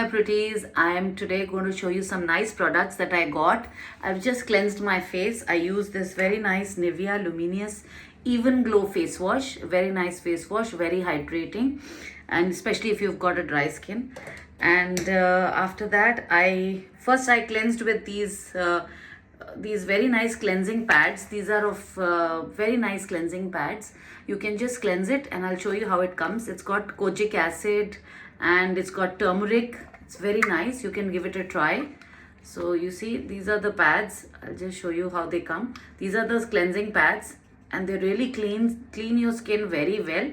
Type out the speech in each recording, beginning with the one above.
Hi pretties, I am today going to show you some nice products that I got. I've just cleansed my face. I use this very nice Nivea Luminous Even Glow face wash. Very nice face wash, very hydrating, and especially if you've got a dry skin. And after that, I cleansed with these very nice cleansing pads. These are of very nice cleansing pads. You can just cleanse it and I'll show you how it comes. It's got kojic acid and it's got turmeric. It's very nice. You can give it a try. So you see, these are the pads. I'll just show you how they come. These are those cleansing pads and they really clean your skin very well.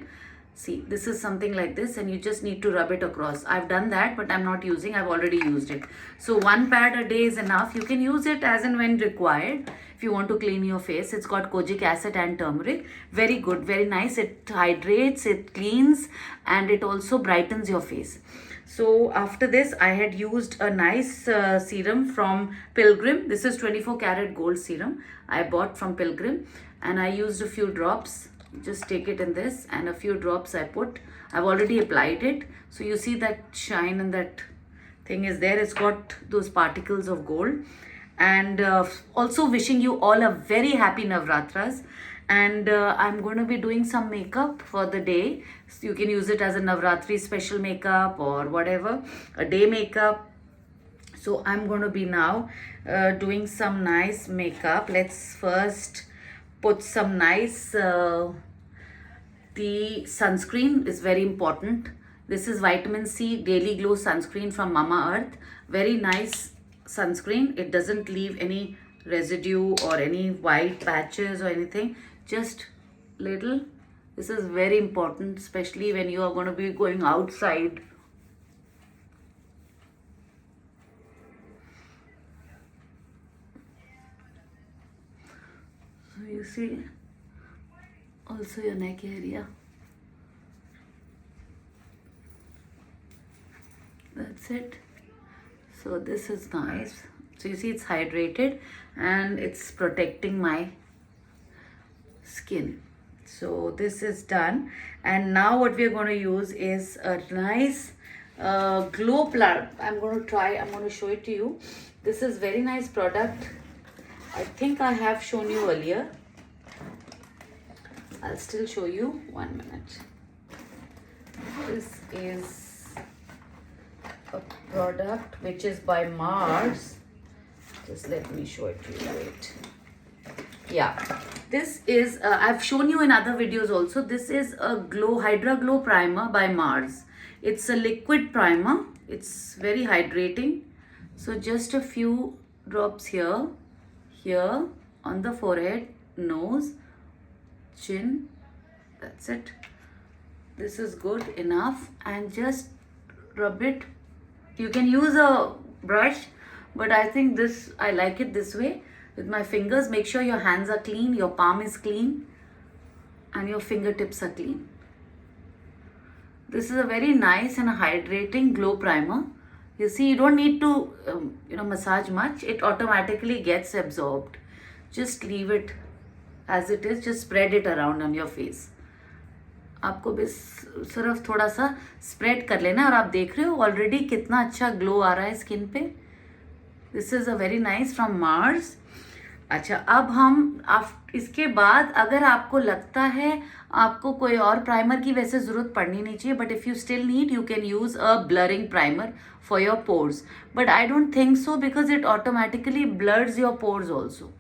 See, this is something like this and you just need to rub it across. I've done that, but I'm not using. I've already used it. So one pad a day is enough. You can use it as and when required if you want to clean your face. It's got kojic acid and turmeric. Very good, very nice. It hydrates, it cleans, and it also brightens your face. So after this, I had used a nice serum from Pilgrim. This is 24 karat gold serum I bought from Pilgrim, and I used a few drops. Just take it in this and a few drops I put. I've already applied it, so you see that shine and that thing is there. It's got those particles of gold. And also wishing you all a very happy Navratras. And I'm going to be doing some makeup for the day. So you can use it as a Navratri special makeup or whatever, a day makeup. So I'm going to be now doing some nice makeup. Let's first put some nice the sunscreen is very important. This is vitamin C daily glow sunscreen from Mama Earth. Very nice sunscreen. It doesn't leave any residue or any white patches or anything, just little. This is very important, especially when you are going to be going outside. So you see, also your neck area. That's it. So this is nice. So you see, it's hydrated and it's protecting my skin. So this is done, and now what we're going to use is a nice glow plug. I'm going to show it to you. This is very nice product. I think I have shown you earlier. I'll still show you. 1 minute. This is a product which is by Mars. Just let me show it to you. Wait. Yeah, this is I've shown you in other videos also. This is a Hydra Glow primer by Mars. It's a liquid primer. It's very hydrating. So just a few drops here on the forehead, nose, chin. That's it. This is good enough, and just rub it. You can use a brush, but I think I like it this way with my fingers. Make sure your hands are clean, your palm is clean, and your fingertips are clean. This is a very nice and a hydrating glow primer. You see, you don't need to massage much. It automatically gets absorbed. Just leave it as it is. Just spread it around on your face. आपको बस सिर्फ थोड़ा सा spread कर लेना, और आप देख रहे हो ऑलरेडी कितना अच्छा ग्लो आ रहा है स्किन पे. This is a very nice from Mars. अच्छा, अब इसके बाद अगर आपको लगता है आपको कोई और प्राइमर की वैसे ज़रूरत पड़नी नहीं चाहिए, but if you still need, you can use a blurring primer for your pores. But I don't think so, because it automatically blurs your pores also.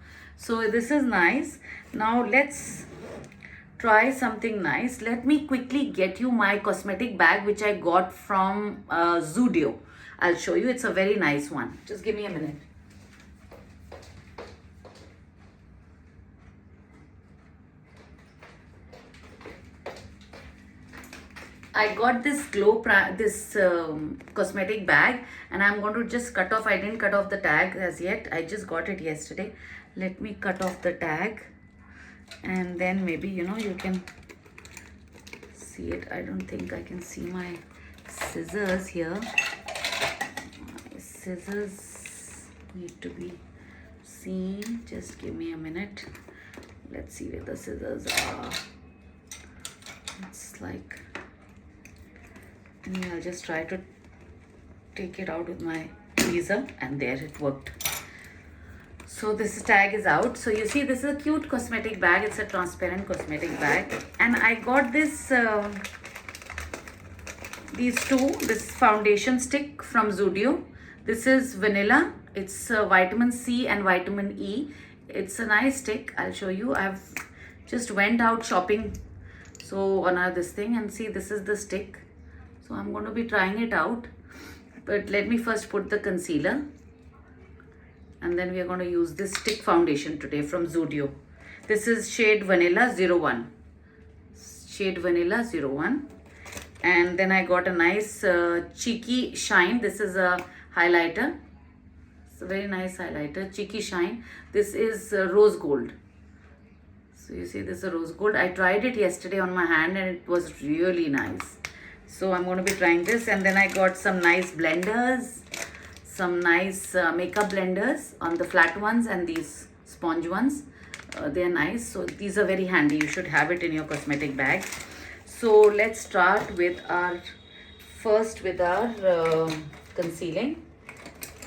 So this is nice. Now let's try something nice. Let me quickly get you my cosmetic bag which I got from Zudio. I'll show you. It's a very nice one. Just give me a minute. I got this cosmetic bag, and I'm going to just cut off. I didn't cut off the tag as yet. I just got it yesterday. Let me cut off the tag, and then maybe you can see it. I don't think I can see my scissors here. My scissors need to be seen. Just give me a minute. Let's see where the scissors are. It's like, I'll just try to take it out with my tweezer, and there it worked. So this tag is out. So you see, this is a cute cosmetic bag. It's a transparent cosmetic bag, and I got this this foundation stick from Zudio. This is vanilla. It's vitamin C and vitamin E. It's a nice stick. I'll show you. I've just went out shopping, so on this thing, and see, this is the stick. So I'm going to be trying it out, but let me first put the concealer, and then we are going to use this stick foundation today from Zudio. This is shade Vanilla 01. Shade Vanilla 01. And then I got a nice Cheeky Shine. This is a highlighter. It's a very nice highlighter, Cheeky Shine. This is rose gold. So you see, this is a rose gold. I tried it yesterday on my hand and it was really nice. So I'm going to be trying this. And then I got some nice blenders, some nice makeup blenders on the flat ones and these sponge ones. They're nice. So these are very handy. You should have it in your cosmetic bag. So let's start with our concealing.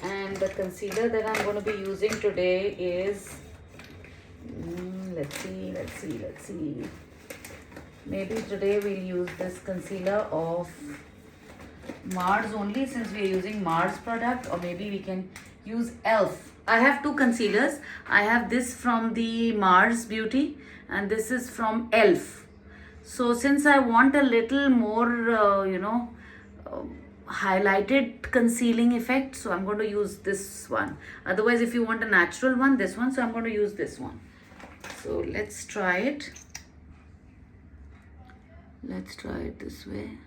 And the concealer that I'm going to be using today is, let's see. Maybe today we'll use this concealer of Mars only, since we are using Mars product, or maybe we can use e.l.f. I have two concealers. I have this from the Mars Beauty and this is from e.l.f. So since I want a little more, highlighted concealing effect, so I'm going to use this one. Otherwise, if you want a natural one, this one. So I'm going to use this one. So let's try it. Let's try it this way.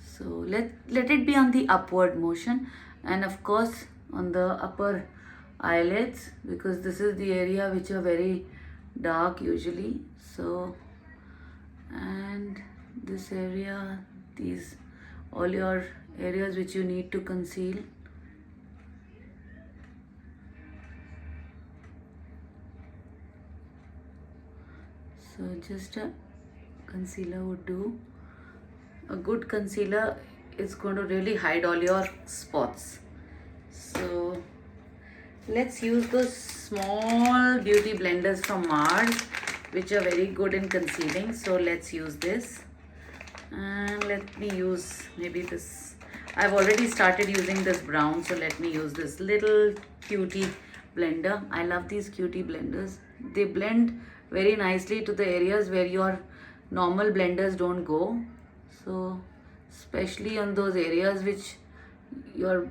So let it be on the upward motion, and of course on the upper eyelids, because this is the area which are very dark usually. So, and this area, these all your areas which you need to conceal. So just a concealer would do. A good concealer is going to really hide all your spots. So let's use those small beauty blenders from Mars, which are very good in concealing. So let's use this, and let me use maybe this. I've already started using this brown, so let me use this little cutie blender. I love these cutie blenders. They blend very nicely to the areas where your normal blenders don't go. So especially on those areas which your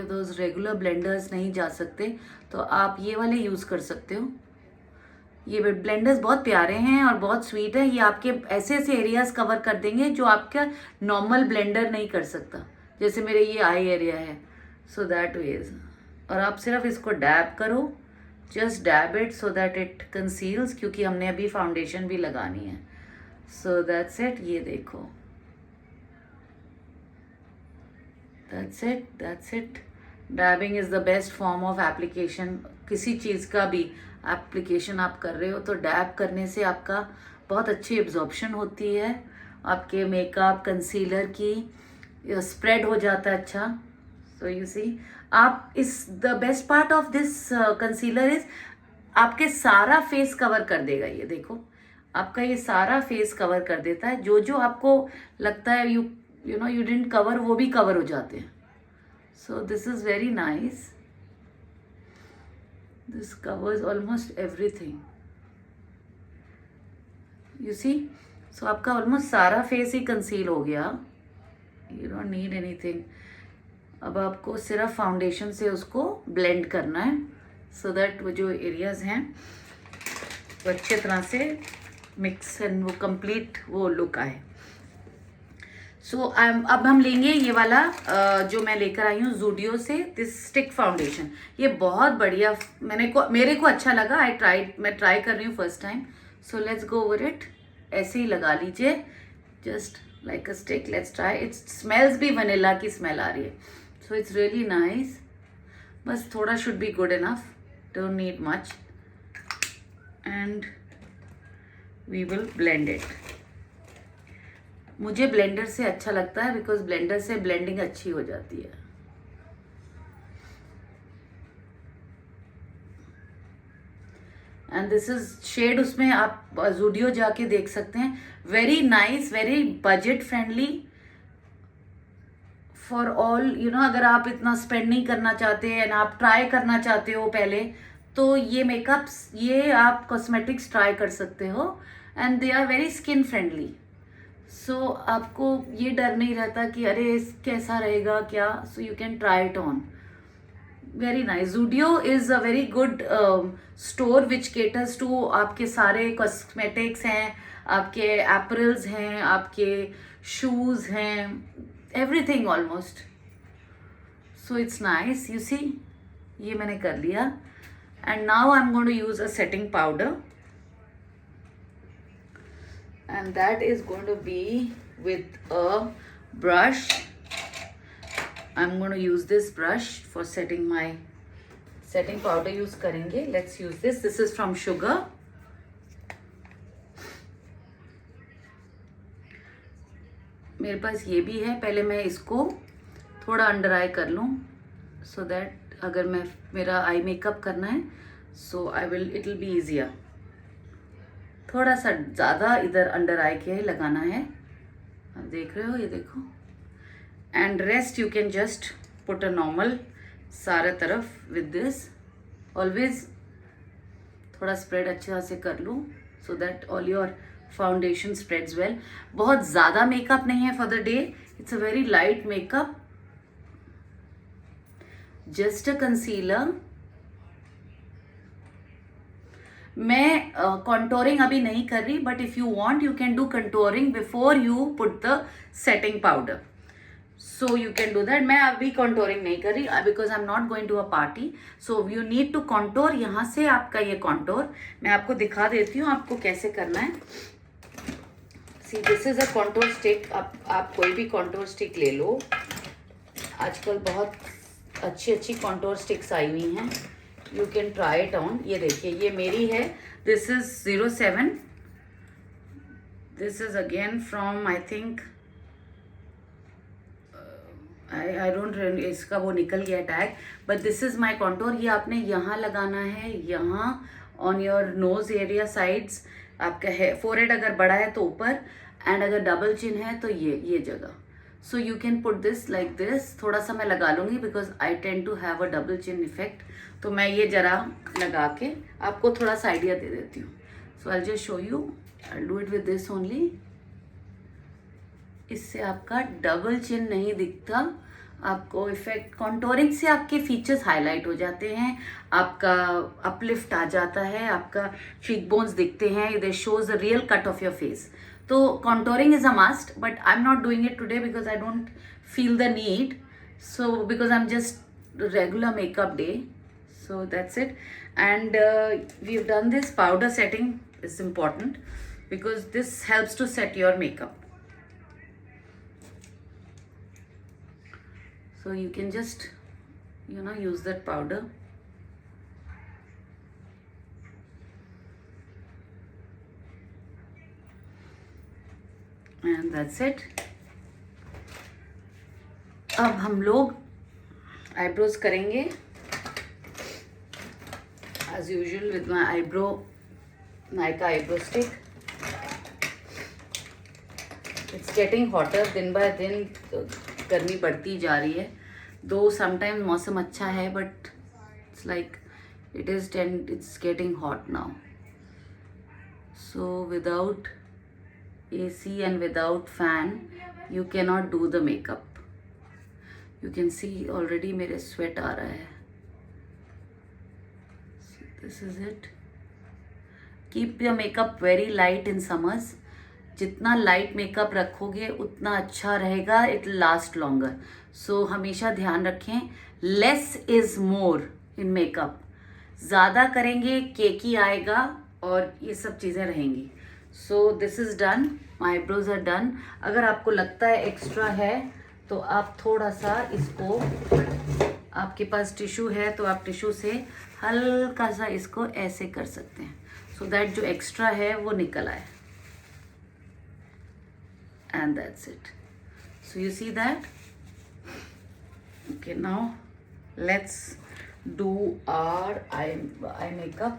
those regular blenders नहीं जा सकते, तो आप ये वाले use कर सकते हो. ये ब्लेंडर्स बहुत प्यारे हैं और बहुत स्वीट है. ये आपके ऐसे एरियाज कवर कर देंगे जो आपका नॉर्मल ब्लेंडर नहीं कर सकता. जैसे मेरे ये आई एरिया है, सो दैट वेज. और आप सिर्फ इसको डैब करो, just dab it so that it conceals, क्योंकि हमने अभी फाउंडेशन भी लगानी है. So that's it. ये देखो, that's it. Dabbing is the best form of application. किसी चीज़ का भी एप्लीकेशन आप कर रहे हो तो डैब करने से आपका बहुत अच्छी एब्जॉर्प्शन होती है. आपके मेकअप कंसीलर की स्प्रेड हो जाता है अच्छा. सो यू सी, आप इस the best part of this concealer is आपके सारा फेस कवर कर देगा. ये देखो, आपका ये सारा फेस कवर कर देता है. जो आपको लगता है you didn't cover, वो भी कवर हो जाते हैं. So this is very nice. This covers almost everything. You see? So आपका almost सारा फेस ही कंसील हो गया. You don't need anything. अब आपको सिर्फ फाउंडेशन से उसको ब्लेंड करना है, so that वो जो एरियाज हैं वो अच्छे तरह से मिक्स एंड वो कंप्लीट वो लुक आए. सो अब हम लेंगे ये वाला जो मैं लेकर आई हूँ Zudio से, दिस स्टिक फाउंडेशन. ये बहुत बढ़िया, मेरे को अच्छा लगा. मैं ट्राई कर रही हूँ first time. So let's go over it. ऐसे ही लगा लीजिए, just like a stick. Let's try. It smells भी वनीला की स्मेल आ रही है. So it's really nice. बस थोड़ा should be good enough, don't need much. And we will blend it. मुझे ब्लेंडर से अच्छा लगता है बिकॉज ब्लेंडर से ब्लेंडिंग अच्छी हो जाती है. एंड दिस इज शेड, उसमें आप ज़ूडियो जाके देख सकते हैं. Very nice, very budget friendly for all. You know, अगर आप इतना स्पेंड नहीं करना चाहते एंड आप ट्राई करना चाहते हो पहले, तो ये मेकअप्स, ये आप कॉस्मेटिक्स ट्राई कर सकते हो. And they are very skin friendly. So आपको ये डर नहीं रहता कि अरे कैसा रहेगा क्या. So you can try it on. Very nice. Zudio is a very good store which caters to आपके सारे कॉस्मेटिक्स हैं, आपके एपरल्स हैं, आपके शूज़ हैं, everything almost. So it's nice. You see, ये मैंने कर लिया. And now I am going to use a setting powder. And that is going to be with a brush. I'm going to use this brush for setting my setting powder. use karenge. Let's use this. This is from Sugar. मेरे पास ये भी है. पहले मैं इसको थोड़ा under आई कर लूँ so that अगर मैं मेरा आई मेकअप करना है so it will be easier. थोड़ा सा ज़्यादा इधर अंडर आई के लगाना है. आप देख रहे हो, ये देखो. And rest you can just put a normal सारे तरफ विद दिस. ऑलवेज थोड़ा स्प्रेड अच्छे से कर लूँ so that all your foundation spreads well. बहुत ज़्यादा मेकअप नहीं है for the day. It's a very light makeup. Just a concealer. मैं कंटूरिंग अभी नहीं कर रही, but if you want you can do contouring before you put the setting powder. So you can do that. मैं अभी contouring नहीं कर रही because I am not going to a party. So you need to contour. यहाँ से आपका ये contour मैं आपको दिखा देती हूँ आपको कैसे करना है. See, this is a contour stick. आप कोई भी कंटूर स्टिक ले लो. आजकल बहुत अच्छी अच्छी कंटूर स्टिक्स आई हुई हैं. You can try it on. ये देखिए, ये मेरी है. This is 07. This is again from I think I don't, इसका वो निकल गया tag. But this is my contour. ये आपने यहाँ लगाना है, यहाँ on your nose area sides. आपका है फोरहेड अगर बड़ा है तो ऊपर, एंड अगर डबल चिन है तो ये जगह. So you can put this like this. थोड़ा सा मैं लगा लूँगी because I tend to have a double chin effect. तो मैं ये जरा लगा के आपको थोड़ा सा आइडिया दे देती हूँ. So I just show you. I do it with this only. इससे आपका डबल चिन नहीं दिखता. आपको इफेक्ट कॉन्टोरिंग से आपके फीचर्स हाईलाइट हो जाते हैं. आपका अपलिफ्ट आ जाता है. आपका चीक बोन्स दिखते हैं. They shows the real cut of your face. तो contouring is a must, but I am not doing it today because I don't feel the need. So because I am just regular makeup day. So that's it. And we've done this. Powder setting is important because this helps to set your makeup. So you can just, you know, use that powder. And that's it. अब हम लोग eyebrows करेंगे. As usual with my Nykaa eyebrow stick. It's getting hotter. दिन by दिन गर्मी बढ़ती जा रही है. Though sometimes मौसम अच्छा है, but it's like it's getting hot now. So without AC and without fan, you cannot do the makeup. You can see already मेरे sweat आ रहा है. This is it. Keep your makeup very light in summers. जितना light makeup रखोगे उतना अच्छा रहेगा. It will last longer. So हमेशा ध्यान रखें, less is more in makeup. ज़्यादा करेंगे केकी आएगा और ये सब चीज़ें रहेंगी. So this is done. My eyebrows are done. अगर आपको लगता है एक्स्ट्रा है तो आप थोड़ा सा इसको, आपके पास टिश्यू है तो आप टिश्यू से हल्का सा इसको ऐसे कर सकते हैं सो दैट जो एक्स्ट्रा है वो निकल आए. and that's it. So you see that? Okay, now let's do our eye makeup.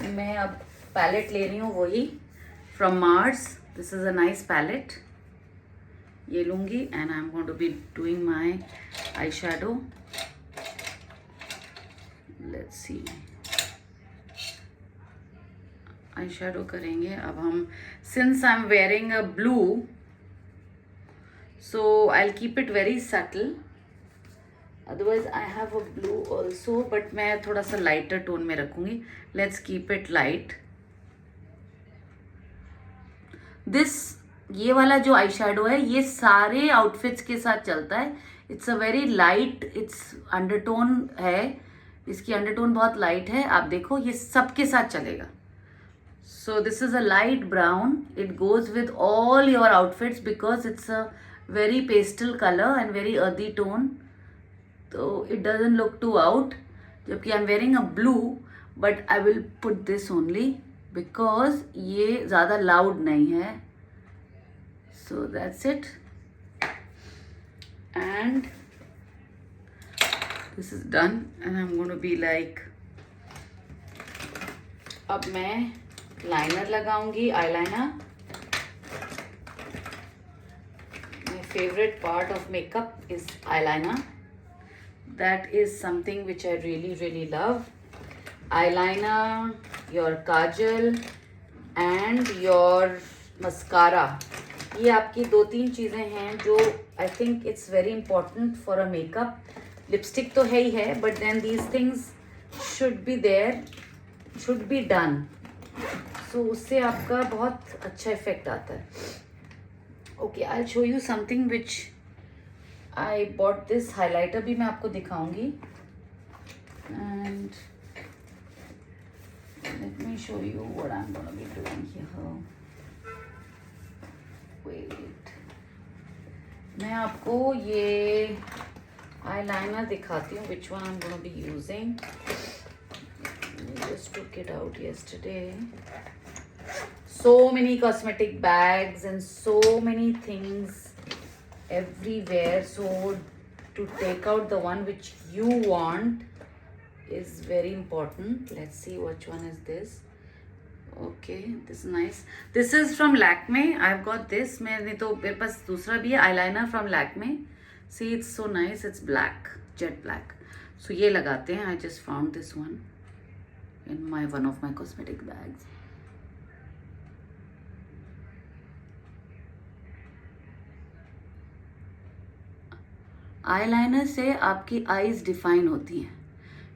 मैं अब पैलेट ले रही हूँ वही from Mars. This is a nice palette. ये लूँगी and I'm going to be doing my eyeshadow. Let's see. eyeshadow करेंगे अब हम. Since I'm wearing a blue, so I'll keep it very subtle. Otherwise I have a blue also, but मैं थोड़ा सा lighter tone में रखूँगी. Let's keep it light. This ये वाला जो आई शेडो है ये सारे आउटफिट्स के साथ चलता है. It's a very light, it's undertone है, इसकी अंडरटोन बहुत लाइट है. आप देखो ये सबके साथ चलेगा. So this is a light brown. It goes with all your outfits because it's a very pastel colour and very earthy tone. तो it doesn't look too out. जबकि I am wearing a blue, but I will put this only because ये ज़्यादा loud नहीं है. So that's it, and this is done, and I'm going to be like, अब मैं liner लगाऊंगी, eyeliner. My favorite part of makeup is eyeliner. That is something which I really love. Eyeliner, your kajal and your mascara. ये आपकी 2-3 चीज़ें हैं जो I think it's very important for a makeup. Lipstick तो है ही है, but then these things should be there, should be done. So उससे आपका बहुत अच्छा इफेक्ट आता है. Okay, I show you something which I bought. This highlighter भी मैं आपको दिखाऊंगी. And let me show you what I am gonna be doing here. Wait, मैं आपको ये eyeliner दिखाती हूँ which one I'm going to be using. I just took it out yesterday. So many cosmetic bags and so many things everywhere. So to take out the one which you want is very important. Let's see which one is this. Okay, this is nice. This is from Lakme. I've got this. मैंने तो मेरे पास दूसरा भी है eyeliner from Lakme. See, it's so nice. It's black, jet black. So ये लगाते हैं. I just found this one in one of my cosmetic bags. eyeliner से आपकी eyes define होती हैं.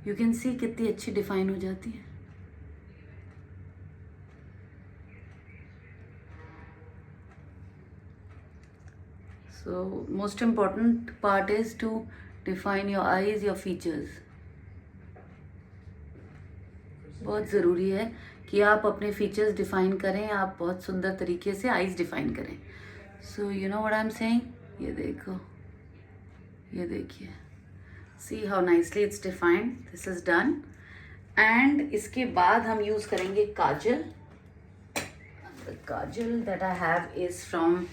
You can see कितनी अच्छी define हो जाती है. So most important part is to define your eyes, your features. बहुत ज़रूरी है कि आप अपने फीचर्स डिफाइन करें, आप बहुत सुंदर तरीके से आईज डिफाइन करें. So you know what I am saying. ये देखो, ये देखिए. See how nicely it's defined. This is done. And इसके बाद हम यूज़ करेंगे kajal. The kajal that I have is from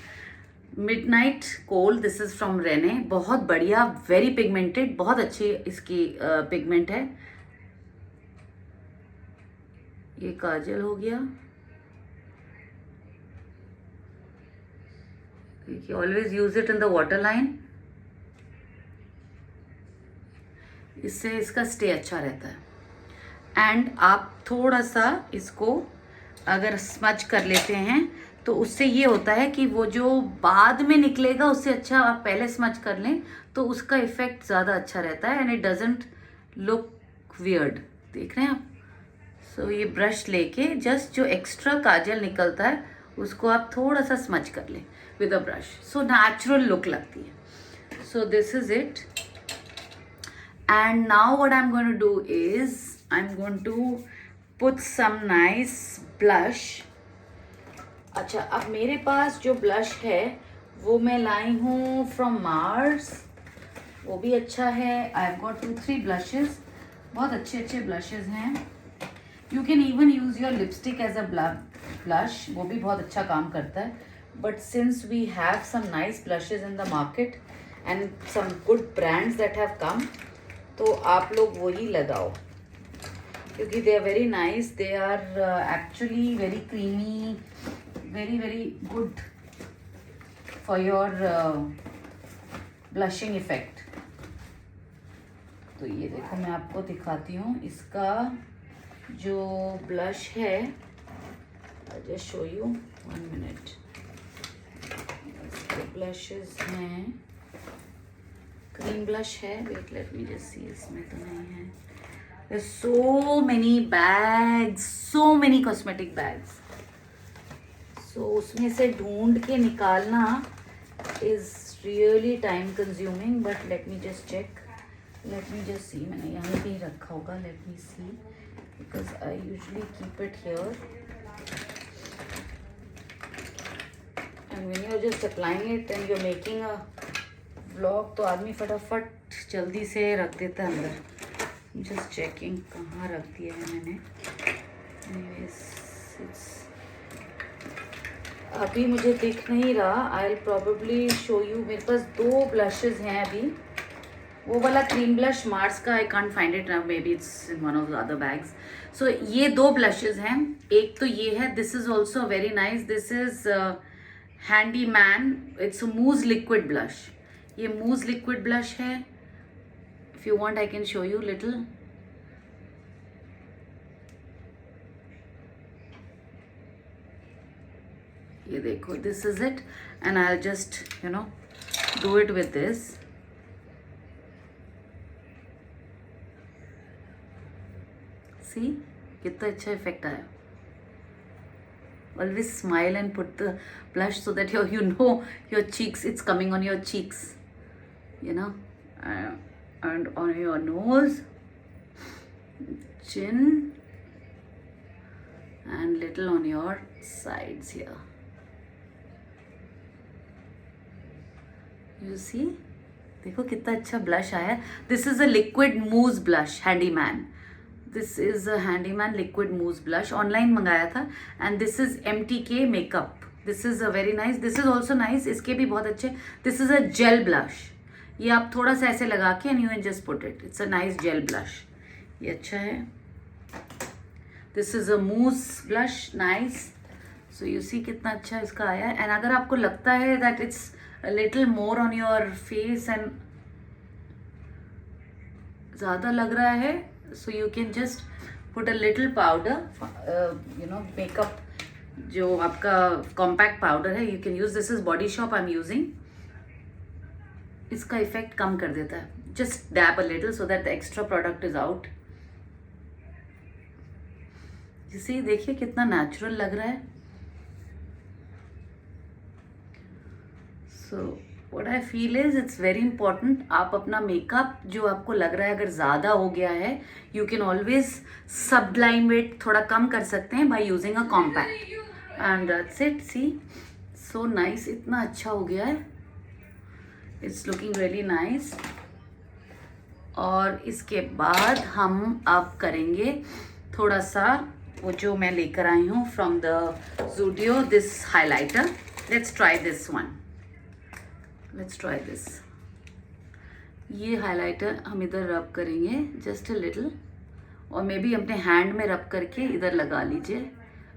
midnight kohl. This is from Renee. बहुत बढ़िया, वेरी पिगमेंटेड, बहुत अच्छी इसकी पिगमेंट है. ये काजल हो गया. देखिए, always use it in the water line. इससे इसका स्टे अच्छा रहता है. एंड आप थोड़ा सा इसको अगर स्मज कर लेते हैं तो उससे ये होता है कि वो जो बाद में निकलेगा उससे अच्छा आप पहले स्मच कर लें तो उसका इफेक्ट ज़्यादा अच्छा रहता है. And it doesn't look weird. देख रहे हैं आप. सो ये ब्रश लेके जस्ट जो एक्स्ट्रा काजल निकलता है उसको आप थोड़ा सा स्मच कर लें with a brush. So natural look लगती है. So this is it. And now what I am going to do is I am going to put some nice blush. अच्छा, अब मेरे पास जो ब्लश है वो मैं लाई हूँ फ्रॉम मार्स. वो भी अच्छा है. I have got 2-3 blushes. बहुत अच्छे अच्छे ब्लशेस हैं. You can even use your lipstick as a blush. वो भी बहुत अच्छा काम करता है. but since we have some nice blushes in the market and some good brands that have come, तो आप लोग वही लगाओ क्योंकि they are very nice. They are actually very creamy, very very good for your blushing effect. तो ये देखो मैं आपको दिखाती हूँ इसका जो ब्लश है. I'll just show you 1 minute. इसके ब्लशेस हैं, क्रीम ब्लश है. Wait let me just see, इसमें तो नहीं है. There's so many bags, so many cosmetic bags. So उसमें से ढूंढ के निकालना is really time consuming. But let me just check. Let me just see. मैंने यहाँ पे ही रखा होगा. Let me see because I usually keep it here. And when you're just applying it and you're making a vlog, तो आदमी फटाफट जल्दी से रख देता है अंदर. जस्ट चेकिंग कहाँ रख दिया है मैंने. अभी मुझे दिख नहीं रहा. I will probably show you. मेरे पास 2 ब्लशेस हैं अभी. वो वाला क्रीम ब्लश मार्स का I can't find it now. May be it's in one of the other bags. So ये 2 ब्लशेस हैं. एक तो ये है. This is also very nice. This is handy man. It's a mousse liquid blush. ये mousse liquid blush है. If you want, I can show you little. ये देखो, this is it, and I'll just do it with this. See, कितना अच्छा effect आया. Always smile and put the blush so that your cheeks, it's coming on your cheeks, and on your nose, chin, and little on your sides here. You see? देखो कितना अच्छा blush आया. This is a liquid mousse blush, Handyman. This is a Handyman liquid mousse blush. Online मंगाया था. And this is MTK makeup. This is a very nice. This is also nice. इसके भी बहुत अच्छे. This is a gel blush. ये आप थोड़ा सा ऐसे लगा के and you can just put it. It's a nice gel blush. ये अच्छा है. This is a mousse blush, nice. So you see कितना अच्छा इसका आया है. And अगर आपको लगता है that it's a little more on your face and ज़्यादा लग रहा है, so you can just put a little powder, makeup जो आपका compact powder है, you can use. This is Body Shop I'm using. इसका इफेक्ट कम कर देता है. Just dab a little so that the extra product is out. इसे देखिए कितना नेचुरल लग रहा है. So what I feel is it's very important. आप अपना मेकअप जो आपको लग रहा है अगर ज़्यादा हो गया है, you can always sublime it, थोड़ा कम कर सकते हैं by using a compact. And that's it. See so nice. इतना अच्छा हो गया है. It's looking really nice. और इसके बाद हम अब करेंगे थोड़ा सा वो जो मैं लेकर आई हूँ from the Zudio, this highlighter. Let's try this one. Let's try this. ये हाइलाइटर हम इधर रब करेंगे जस्ट अ लिटिल, और मे बी अपने हैंड में रब करके इधर लगा लीजिए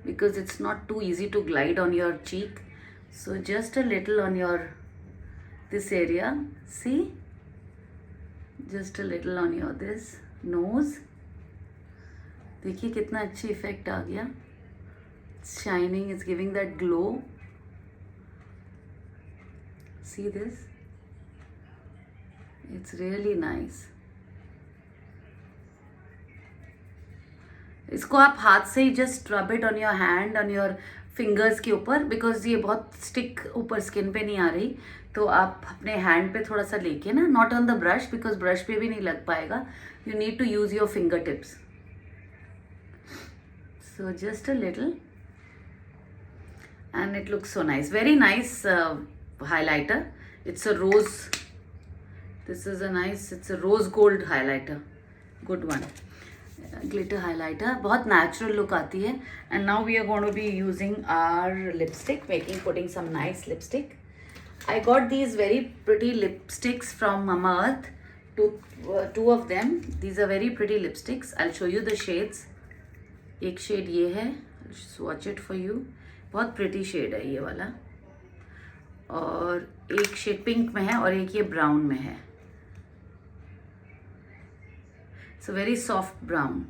because it's not too easy to glide on your cheek. So just a little on your this area. See, just a little on your this nose. देखिए कितना अच्छी इफेक्ट आ गया. It's shining, it's giving that glow. See this? It's really nice. इसको आप हाथ से ही just rub it on your hand, on your fingers के ऊपर, बिकॉज ये बहुत स्टिक ऊपर स्किन पे नहीं आ रही. तो आप अपने हैंड पे थोड़ा सा लेके ना, not on the brush because brush पे भी नहीं लग पाएगा. You need to use your finger tips. So just a little and it looks so nice. Very nice highlighter. It's a rose. This is a nice. It's a rose gold highlighter. Good one. glitter highlighter, बहुत natural look आती है. And now we are going to be using our lipstick, putting some nice lipstick. I got these very pretty lipsticks from Mamaearth, two of them. These are very pretty lipsticks. I'll show you the shades. एक shade ये है, I'll swatch it for you. बहुत pretty shade है ये वाला, और एक shade pink में है और एक ये brown में है. It's a very soft brown.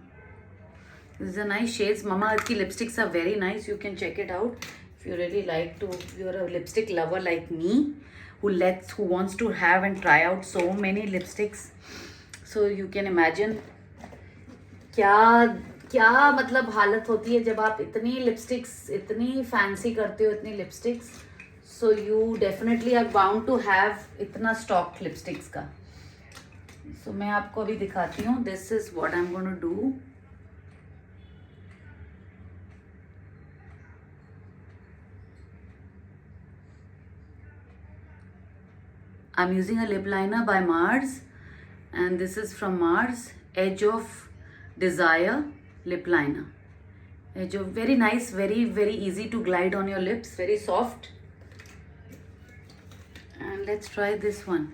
These are nice shades. Mamaearth ki lipsticks are very nice. You can check it out if you really like to. If you're a lipstick lover like me, who wants to have and try out so many lipsticks. So you can imagine क्या मतलब हालत होती है जब आप इतनी lipsticks इतनी fancy करते हो, इतनी lipsticks. So you definitely are bound to have इतना स्टॉक लिपस्टिक्स का. So मैं आपको अभी दिखाती हूँ. This is what I'm going to do. I'm using a lip liner by Mars, and this is from Mars, Edge of Desire lip liner. Edge of, very nice, very very easy to glide on your lips, very soft. And let's try this one.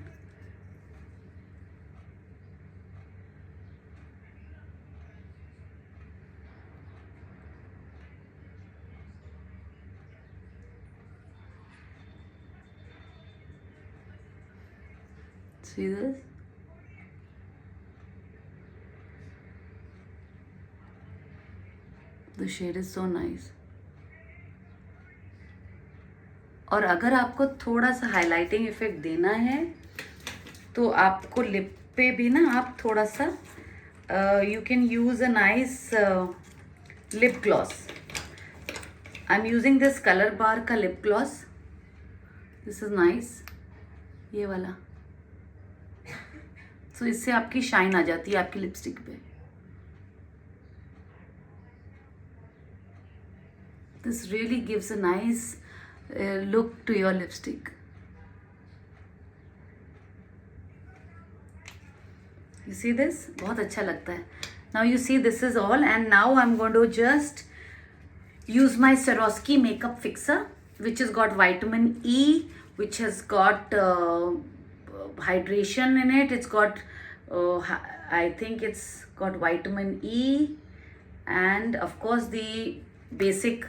See this? The shade is so nice. और अगर आपको थोड़ा सा highlighting effect देना है तो आपको lip पे भी ना आप थोड़ा सा you can use a nice lip gloss. I am using this Colorbar का lip gloss. This is nice, ये वाला. तो इससे आपकी शाइन आ जाती है आपकी लिपस्टिक पे. This really gives a nice look to your lipstick. You see this, बहुत अच्छा लगता है. Now you see this is all, and now I am going to just use my Swarovski makeup fixer, which has got vitamin E, which has got hydration in it. It's got I think it's got vitamin E, and of course the basic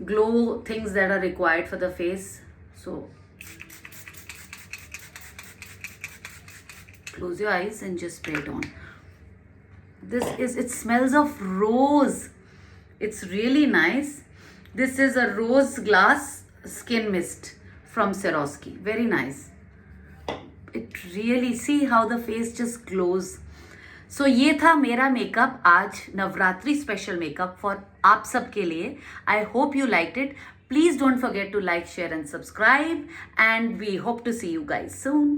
glow things that are required for the face. So close your eyes and just spray it on. It smells of rose. It's really nice. This is a rose glass skin mist from Swarovski. Very nice. It really, see how the face just glows. So ये था मेरा makeup आज, Navratri special makeup for आप सब के लिए. I hope you liked it. Please don't forget to like, share and subscribe, and we hope to see you guys soon.